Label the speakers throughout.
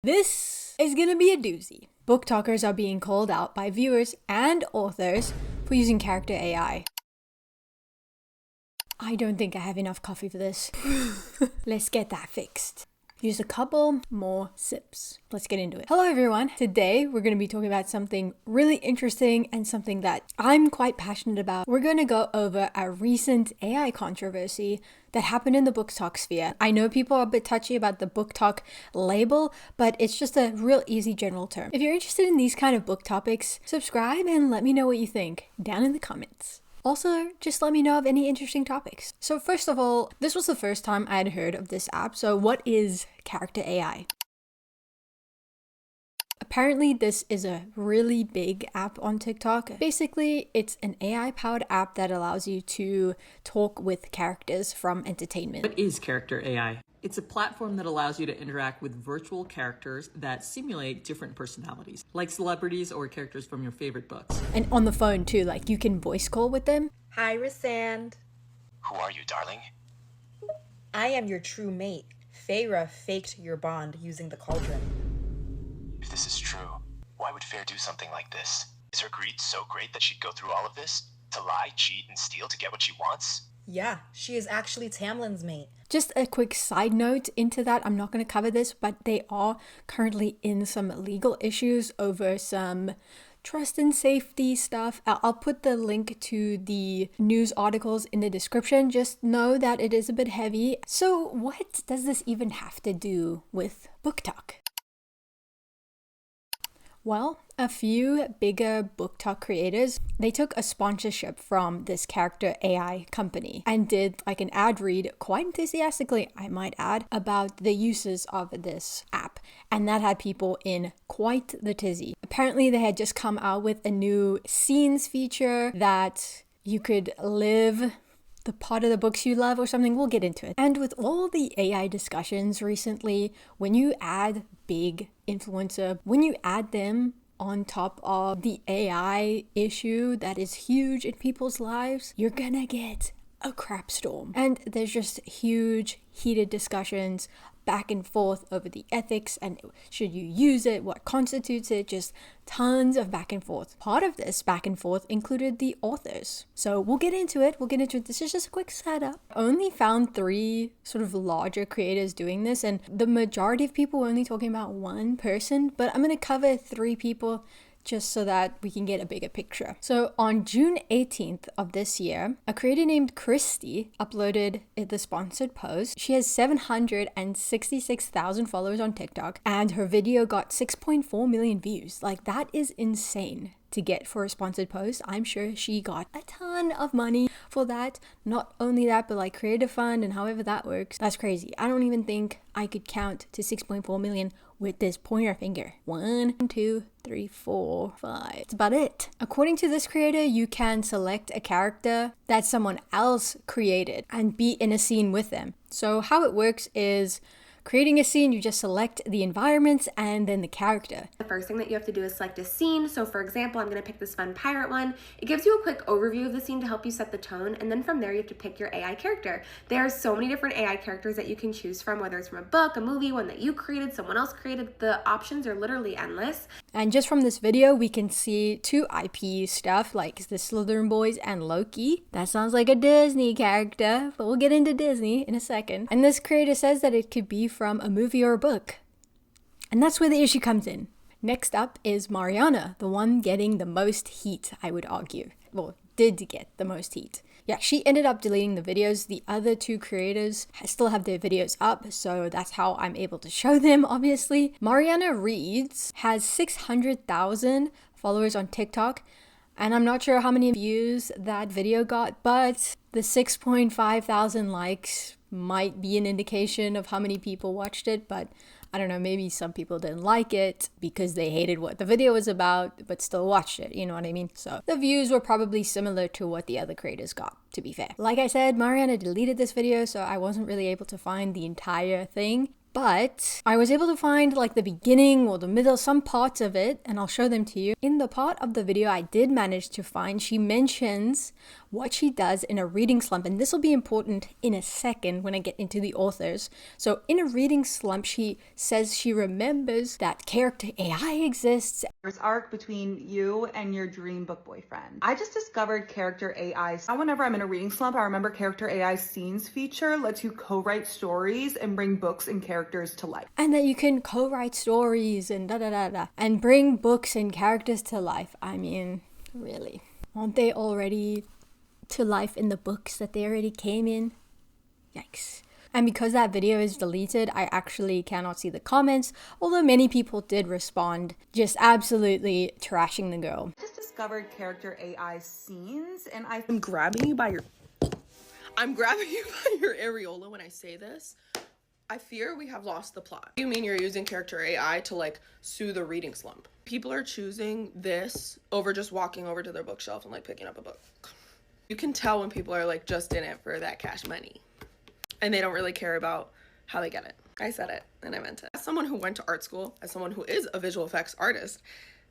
Speaker 1: This is gonna be a doozy. Booktalkers are being called out by viewers and authors for using character AI. I don't think I have enough coffee for this. Let's get that fixed. Use a couple more sips. Let's get into it. Hello everyone. Today we're going to be talking about something really interesting and something that I'm quite passionate about. We're going to go over a recent AI controversy that happened in the Booktok sphere. I know people are a bit touchy about the Booktok label, but it's just a real easy general term. If you're interested in these kind of book topics, subscribe and let me know what you think down in the comments. Also, just let me know of any interesting topics. So first of all, this was the first time I had heard of this app. So what is character AI? Apparently, this is a really big app on TikTok. Basically, it's an AI-powered app that allows you to talk with characters from entertainment.
Speaker 2: What is character AI? It's a platform that allows you to interact with virtual characters that simulate different personalities, like celebrities or characters from your favorite books.
Speaker 1: And on the phone too, like you can voice call with them.
Speaker 3: Hi, Rysand.
Speaker 4: Who are you, darling?
Speaker 3: I am your true mate. Feyre faked your bond using the cauldron.
Speaker 4: If this is true, why would Feyre do something like this? Is her greed so great that she'd go through all of this? To lie, cheat, and steal to get what she wants?
Speaker 3: Yeah, she is actually Tamlin's mate.
Speaker 1: Just a quick side note into that, I'm not going to cover this, but they are currently in some legal issues over some trust and safety stuff. I'll put the link to the news articles in the description. Just know that it is a bit heavy. So what does this even have to do with Booktok? Well, a few bigger Booktok creators, they took a sponsorship from this character AI company and did like an ad read quite enthusiastically, I might add, about the uses of this app. And that had people in quite the tizzy. Apparently they had just come out with a new scenes feature that you could live the part of the books you love or something. We'll get into it. And with all the AI discussions recently, when you add big influencer, when you add them on top of the AI issue that is huge in people's lives, you're gonna get a crap storm. And there's just huge heated discussions back and forth over the ethics and should you use it, what constitutes it, just tons of back and forth. Part of this back and forth included the authors. So we'll get into it. This is just a quick setup. I only found 3 sort of larger creators doing this, and the majority of people were only talking about one person, but I'm going to cover 3 people just so that we can get a bigger picture. So on June 18th of this year, a creator named Christy uploaded the sponsored post. She has 766,000 followers on TikTok and her video got 6.4 million views. Like, that is insane to get for a sponsored post. I'm sure she got a ton of money for that. Not only that, but like creative fund and however that works. That's crazy. I don't even think I could count to 6.4 million with this pointer finger. 1, 2, 3, 4, 5. That's about it. According to this creator, you can select a character that someone else created and be in a scene with them. So how it works is creating a scene, you just select the environments and then the character.
Speaker 5: The first thing that you have to do is select a scene. So for example, I'm going to pick this fun pirate one. It gives you a quick overview of the scene to help you set the tone. And then from there, you have to pick your AI character. There are so many different AI characters that you can choose from, whether it's from a book, a movie, one that you created, someone else created. The options are literally endless.
Speaker 1: And just from this video, we can see 2 IP stuff like the Slytherin Boys and Loki. That sounds like a Disney character, but we'll get into Disney in a second. And this creator says that it could be from a movie or a book. And that's where the issue comes in. Next up is Marianna, the one getting the most heat, I would argue. Well, did get the most heat. Yeah, she ended up deleting the videos. The other 2 creators still have their videos up, so that's how I'm able to show them, obviously. Mariannareads has 600,000 followers on TikTok, and I'm not sure how many views that video got, but the 6.5 thousand likes might be an indication of how many people watched it, but I don't know, maybe some people didn't like it because they hated what the video was about, but still watched it, you know what I mean? So the views were probably similar to what the other creators got, to be fair. Like I said, Marianna deleted this video, so I wasn't really able to find the entire thing. But I was able to find like the beginning or the middle, some parts of it, and I'll show them to you. In the part of the video I did manage to find, she mentions what she does in a reading slump, and this will be important in a second when I get into the authors. So in a reading slump, she says she remembers that character AI exists.
Speaker 6: There's arc between you and your dream book boyfriend. I just discovered character AI. Now whenever I'm in a reading slump, I remember character AI scenes feature lets you co-write stories and bring books and characters to life.
Speaker 1: And that you can co-write stories and and bring books and characters to life. I mean, really. Aren't they already to life in the books that they already came in? Yikes. And because that video is deleted, I actually cannot see the comments, although many people did respond, just absolutely trashing the girl.
Speaker 6: I just discovered character AI scenes and
Speaker 7: I'm grabbing you by your areola when I say this. I fear we have lost the plot. You mean you're using character AI to like soothe the reading slump? People are choosing this over just walking over to their bookshelf and like picking up a book. You can tell when people are like just in it for that cash money and they don't really care about how they get it. I said it and I meant it. As someone who went to art school, as someone who is a visual effects artist,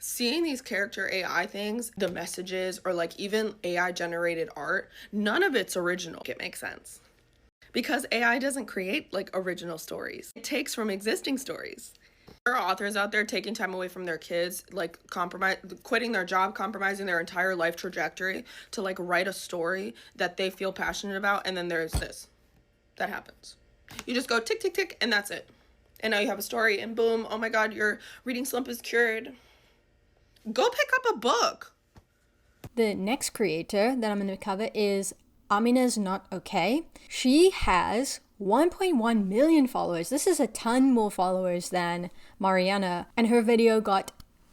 Speaker 7: seeing these character AI things, the messages, or like even AI generated art, none of it's original. It makes sense. Because AI doesn't create like original stories. It takes from existing stories. There are authors out there taking time away from their kids, like quitting their job, compromising their entire life trajectory to like write a story that they feel passionate about. And then there's this that happens. You just go tick, tick, tick, and that's it. And now you have a story and boom, oh my God, your reading slump is cured. Go pick up a book.
Speaker 1: The next creator that I'm going to cover is aminaisnotok. She has 1.1 million followers. This is a ton more followers than Marianna, and her video got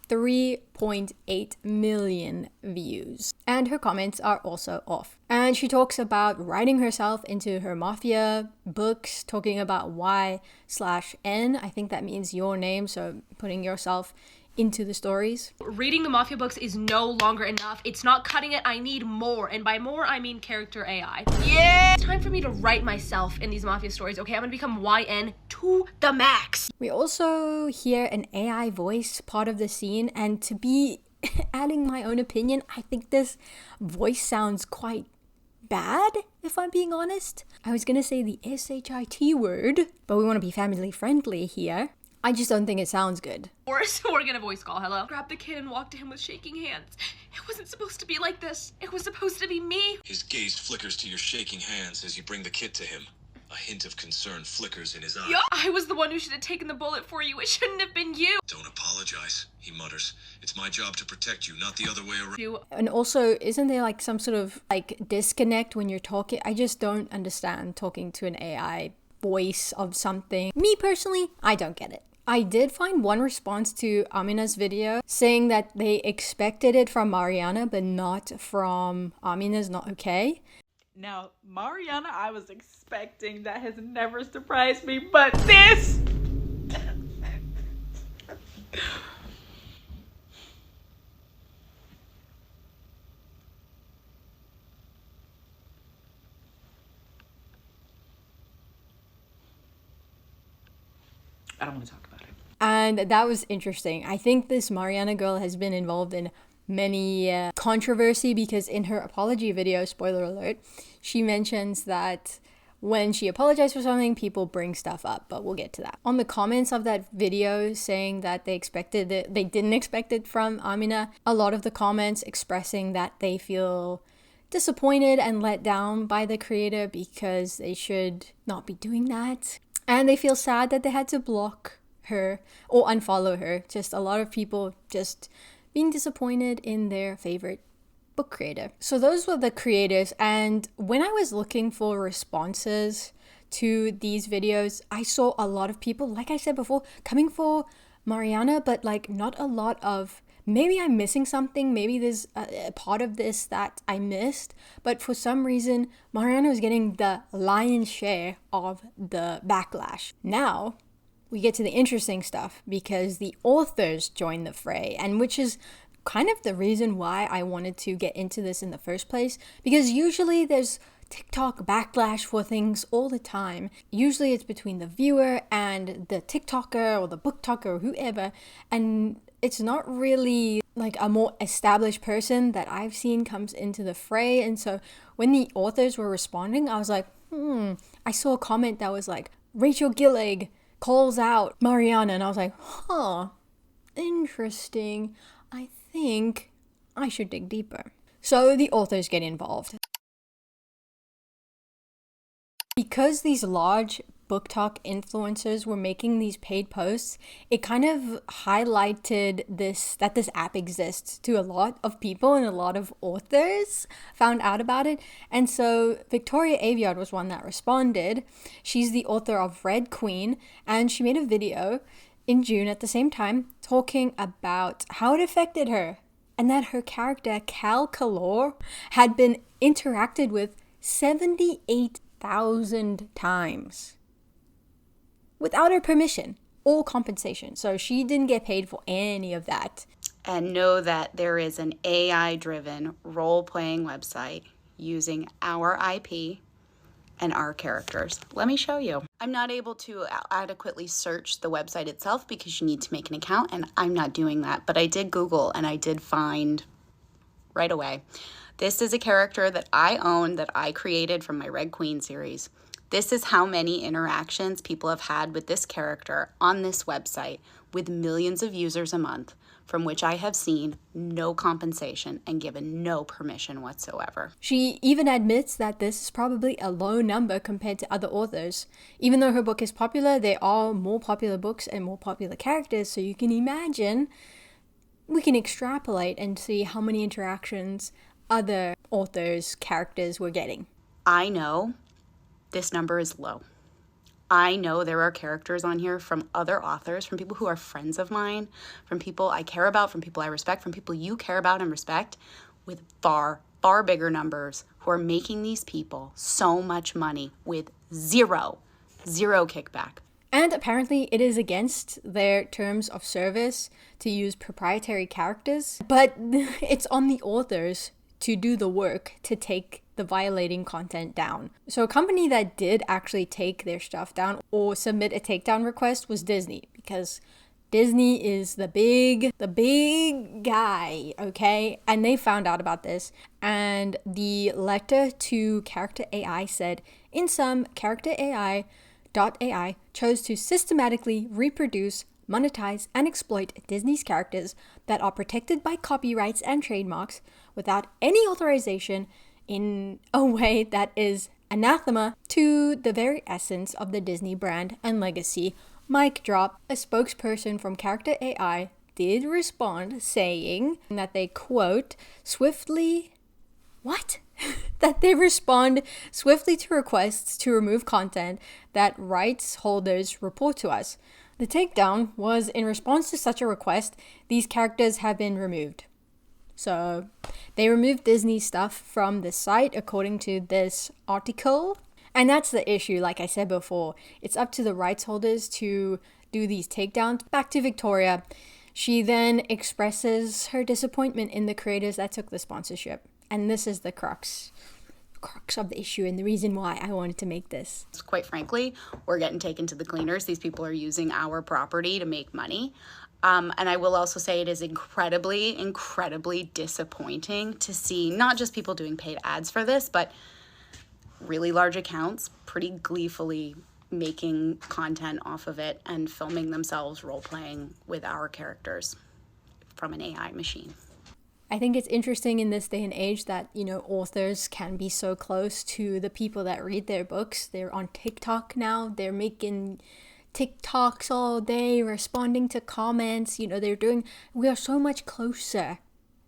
Speaker 1: 3.8 million views. And her comments are also off. And she talks about writing herself into her mafia books, talking about Y/N. I think that means your name, so putting yourself into the stories.
Speaker 8: Reading the mafia books is no longer enough. It's not cutting it. I need more. And by more, I mean character AI. Yeah! It's time for me to write myself in these mafia stories, okay? I'm gonna become YN to the max.
Speaker 1: We also hear an AI voice part of the scene, and to be adding my own opinion, I think this voice sounds quite bad, if I'm being honest. I was gonna say the SHIT word, but we want to be family friendly here. I just don't think it sounds good.
Speaker 8: We're gonna voice call, hello? Grab the kid and walk to him with shaking hands. It wasn't supposed to be like this. It was supposed to be me.
Speaker 9: His gaze flickers to your shaking hands as you bring the kid to him. A hint of concern flickers in his eye.
Speaker 8: Yo, I was the one who should have taken the bullet for you. It shouldn't have been you.
Speaker 9: Don't apologize, he mutters. It's my job to protect you, not the other way around.
Speaker 1: And also, isn't there like some sort of like disconnect when you're talking? I just don't understand talking to an AI voice of something. Me personally, I don't get it. I did find one response to Amina's video saying that they expected it from Marianna, but not from aminaisnotok.
Speaker 10: Now, Marianna, I was expecting, that has never surprised me, but this! I don't want to talk about it.
Speaker 1: And that was interesting. I think this Marianna girl has been involved in many controversy because in her apology video, spoiler alert, she mentions that when she apologized for something, people bring stuff up, but we'll get to that. On the comments of that video saying that they didn't expect it from Amina, a lot of the comments expressing that they feel disappointed and let down by the creator because they should not be doing that. And they feel sad that they had to block her or unfollow her. Just a lot of people just being disappointed in their favorite book creator. So those were the creators, and when I was looking for responses to these videos, I saw a lot of people, like I said before, coming for Marianna, but like not a lot of, maybe I'm missing something, maybe there's a part of this that I missed, but for some reason, Marianna was getting the lion's share of the backlash. Now, we get to the interesting stuff because the authors join the fray, and which is kind of the reason why I wanted to get into this in the first place, because usually there's TikTok backlash for things all the time. Usually it's between the viewer and the TikToker or the Booktoker or whoever, and it's not really like a more established person that I've seen comes into the fray. And so when the authors were responding, I was like, I saw a comment that was like, Rachel Gillig calls out Marianna, and I was like, interesting. I think I should dig deeper. So the authors get involved. Because these large Booktok influencers were making these paid posts, it kind of highlighted that this app exists to a lot of people, and a lot of authors found out about it. And so Victoria Aveyard was one that responded. She's the author of Red Queen, and she made a video in June at the same time talking about how it affected her, and that her character Cal Calor had been interacted with 78,000 times without her permission or compensation. So she didn't get paid for any of that.
Speaker 11: And know that there is an AI-driven role-playing website using our IP and our characters. Let me show you. I'm not able to adequately search the website itself because you need to make an account, and I'm not doing that. But I did Google, and I did find right away. This is a character that I own, that I created from my Red Queen series. This is how many interactions people have had with this character on this website, with millions of users a month, from which I have seen no compensation and given no permission whatsoever.
Speaker 1: She even admits that this is probably a low number compared to other authors. Even though her book is popular, there are more popular books and more popular characters, so you can imagine, we can extrapolate and see how many interactions other authors' characters were getting.
Speaker 11: I know this number is low. I know there are characters on here from other authors, from people who are friends of mine, from people I care about, from people I respect, from people you care about and respect, with far, far bigger numbers, who are making these people so much money with zero kickback.
Speaker 1: And apparently it is against their terms of service to use proprietary characters, but it's on the authors to do the work to take the violating content down. So a company that did actually take their stuff down or submit a takedown request was Disney, because Disney is the big guy, okay? And they found out about this, and the letter to character.ai said, in sum, character.ai chose to systematically reproduce, monetize, and exploit Disney's characters that are protected by copyrights and trademarks without any authorization, in a way that is anathema to the very essence of the Disney brand and legacy. Mic drop. A spokesperson from character.ai did respond saying that they, quote, that they respond swiftly to requests to remove content that rights holders report to us. The takedown was in response to such a request. These characters have been removed. So they removed Disney stuff from the site, according to this article. And that's the issue, like I said before. It's up to the rights holders to do these takedowns. Back to Victoria. She then expresses her disappointment in the creators that took the sponsorship. And this is the crux of the issue and the reason why I wanted to make this.
Speaker 11: Quite frankly, we're getting taken to the cleaners. These people are using our property to make money. And I will also say it is incredibly disappointing to see not just people doing paid ads for this, but really large accounts pretty gleefully making content off of it and filming themselves role-playing with our characters from an AI machine.
Speaker 1: I think it's interesting in this day and age that, authors can be so close to the people that read their books. They're on TikTok now. They're making TikToks all day, responding to comments. We are so much closer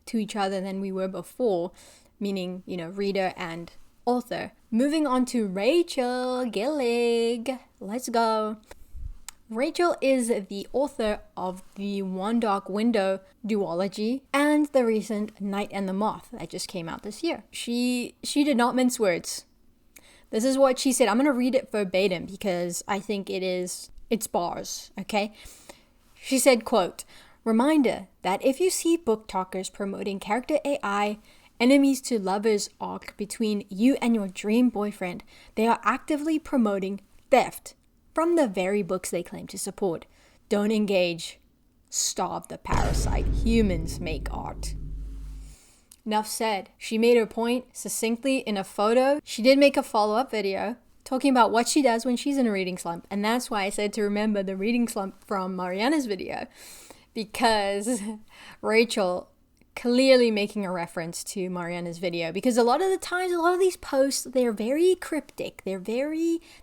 Speaker 1: to each other than we were before, meaning, reader and author. Moving on to Rachel Gillig. Let's go. Rachel is the author of the One Dark Window duology and the recent Night and the Moth that just came out this year. She did not mince words. This is what she said. I'm going to read it verbatim because I think it's bars, okay? She said, quote, "Reminder that if you see Booktokers promoting character AI enemies to lovers arc between you and your dream boyfriend, they are actively promoting theft from the very books they claim to support. Don't engage. Stop the parasite. Humans make art. Enough said. She made her point succinctly in a photo. She did make a follow-up video talking about what she does when she's in a reading slump. And that's why I said to remember the reading slump from Marianna's video. Because Rachel clearly making a reference to Marianna's video. Because a lot of the times, a lot of these posts, they're very cryptic. They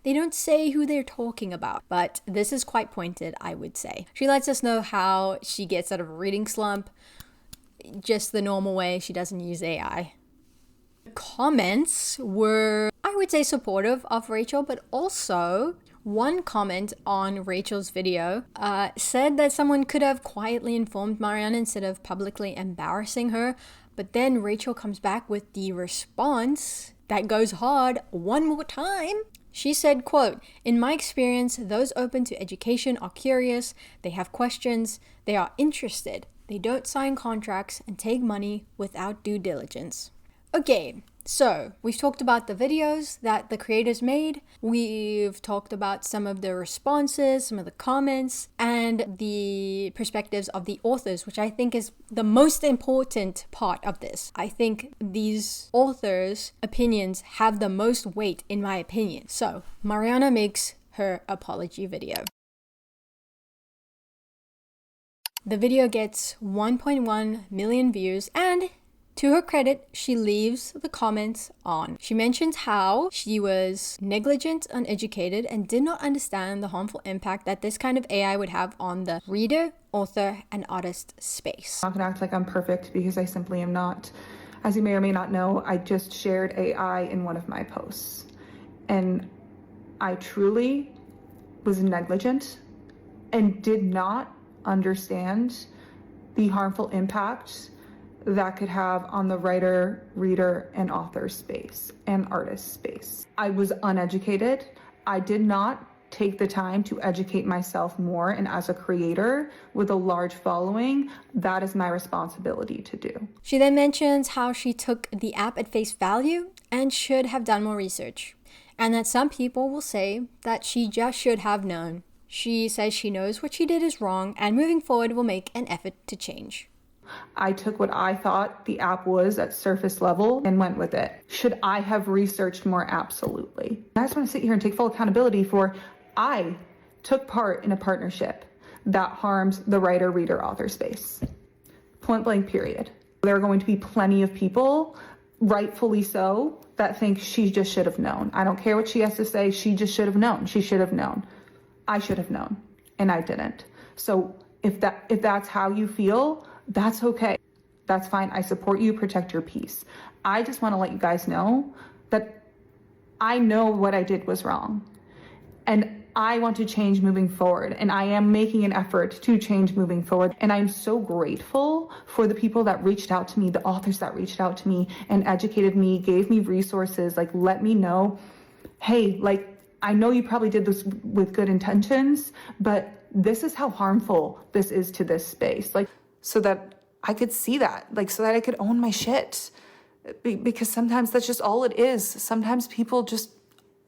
Speaker 1: don't say who they're talking about. But this is quite pointed, I would say. She lets us know how she gets out of a reading slump just the normal way. She doesn't use AI. Comments were, I would say, supportive of Rachel, but also one comment on Rachel's video said that someone could have quietly informed Marianna instead of publicly embarrassing her. But then Rachel comes back with the response that goes hard one more time. She said, quote, "In my experience, those open to education are curious, they have questions, they are interested. They don't sign contracts and take money without due diligence." Okay, so we've talked about the videos that the creators made. We've talked about some of the responses, some of the comments, and the perspectives of the authors, which I think is the most important part of this. I think these authors' opinions have the most weight, in my opinion. So Marianna makes her apology video. The video gets 1.1 million views, and to her credit, she leaves the comments on. She mentions how she was negligent, uneducated, and did not understand the harmful impact that this kind of AI would have on the reader, author, and artist space.
Speaker 6: I'm not gonna act like I'm perfect because I simply am not. As you may or may not know, I just shared AI in one of my posts. And I truly was negligent and did not understand the harmful impact that could have on the writer, reader, and author space and artist space. I was uneducated. I did not take the time to educate myself more, and as a creator with a large following, that is my responsibility to do.
Speaker 1: She then mentions how she took the app at face value and should have done more research, and that some people will say that she just should have known. She says she knows what she did is wrong and moving forward will make an effort to change.
Speaker 6: I took what I thought the app was at surface level and went with it. Should I have researched more? Absolutely. I just want to sit here and take full accountability for I took part in a partnership that harms the writer, reader, author space. Point blank, period. There are going to be plenty of people, rightfully so, that think she just should have known. I don't care what she has to say. She just should have known. She should have known. I should have known, and I didn't. So if that's how you feel, that's okay. That's fine. I support you. Protect your peace. I just want to let you guys know that I know what I did was wrong, and I want to change moving forward, and I am making an effort to change moving forward. And I'm so grateful for the people that reached out to me, the authors that reached out to me and educated me, gave me resources, like let me know, hey, like, I know you probably did this with good intentions, but this is how harmful this is to this space. Like, so that I could see that, like, so that I could own my shit. Because sometimes that's just all it is. Sometimes people just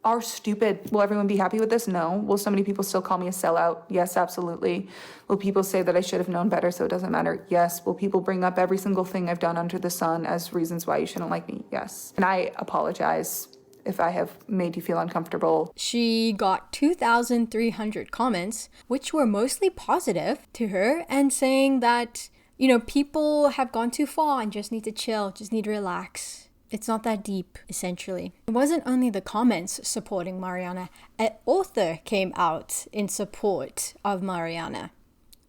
Speaker 6: are stupid. Will everyone be happy with this? No. Will so many people still call me a sellout? Yes, absolutely. Will people say that I should have known better so it doesn't matter? Yes. Will people bring up every single thing I've done under the sun as reasons why you shouldn't like me? Yes. And I apologize if I have made you feel uncomfortable.
Speaker 1: She got 2,300 comments, which were mostly positive to her and saying that, you know, people have gone too far and just need to chill, just need to relax. It's not that deep, essentially. It wasn't only the comments supporting Marianna. An author came out in support of Marianna,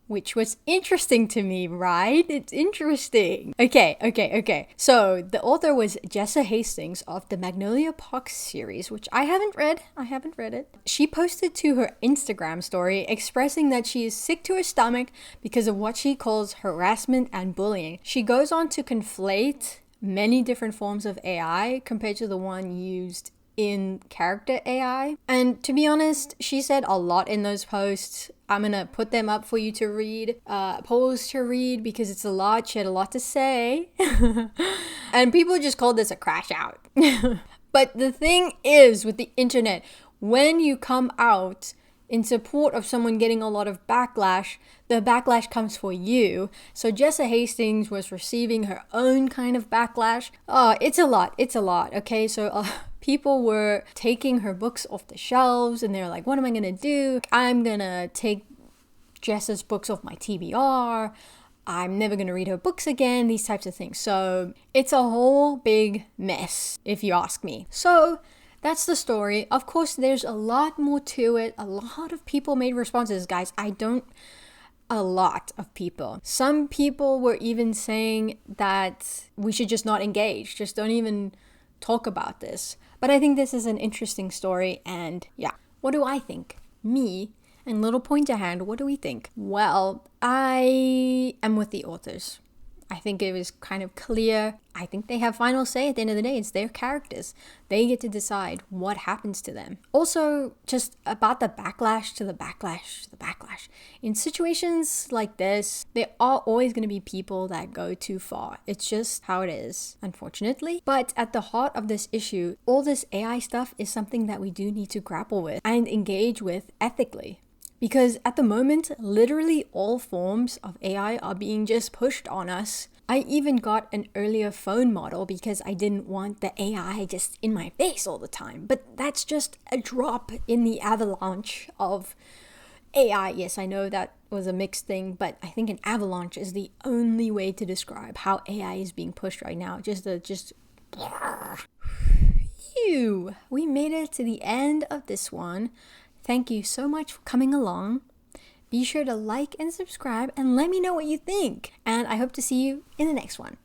Speaker 1: which was interesting to me, right? It's interesting. Okay. So the author was Jessa Hastings of the Magnolia Park series, which I haven't read. it. She posted to her Instagram story expressing that she is sick to her stomach because of what she calls harassment and bullying. She goes on to conflate many different forms of AI compared to the one used in character AI. And to be honest, she said a lot in those posts. I'm gonna put them up for you to read, pause to read, because it's a lot. She had a lot to say. And people just called this a crash out. But the thing is, with the internet, when you come out in support of someone getting a lot of backlash, the backlash comes for you. So Jessa Hastings was receiving her own kind of backlash. It's a lot, okay? So people were taking her books off the shelves, and they're like, what am I gonna do? I'm gonna take Jessa's books off my TBR. I'm never gonna read her books again, these types of things. So it's a whole big mess, if you ask me. So that's the story. Of course, there's a lot more to it. A lot of people made responses, guys. A lot of people. Some people were even saying that we should just not engage. Just don't even talk about this. But I think this is an interesting story, and yeah. What do I think? Me and Little Pointer Hand, what do we think? Well, I am with the authors. I think it was kind of clear. I think they have final say at the end of the day. It's their characters. They get to decide what happens to them. Also, just about the backlash to the backlash to the backlash. In situations like this, there are always going to be people that go too far. It's just how it is, unfortunately. But at the heart of this issue, all this AI stuff is something that we do need to grapple with and engage with ethically. Because at the moment, literally all forms of AI are being just pushed on us. I even got an earlier phone model because I didn't want the AI just in my face all the time. But that's just a drop in the avalanche of AI. Yes, I know that was a mixed thing, but I think an avalanche is the only way to describe how AI is being pushed right now. Phew, we made it to the end of this one. Thank you so much for coming along. Be sure to like and subscribe and let me know what you think. And I hope to see you in the next one.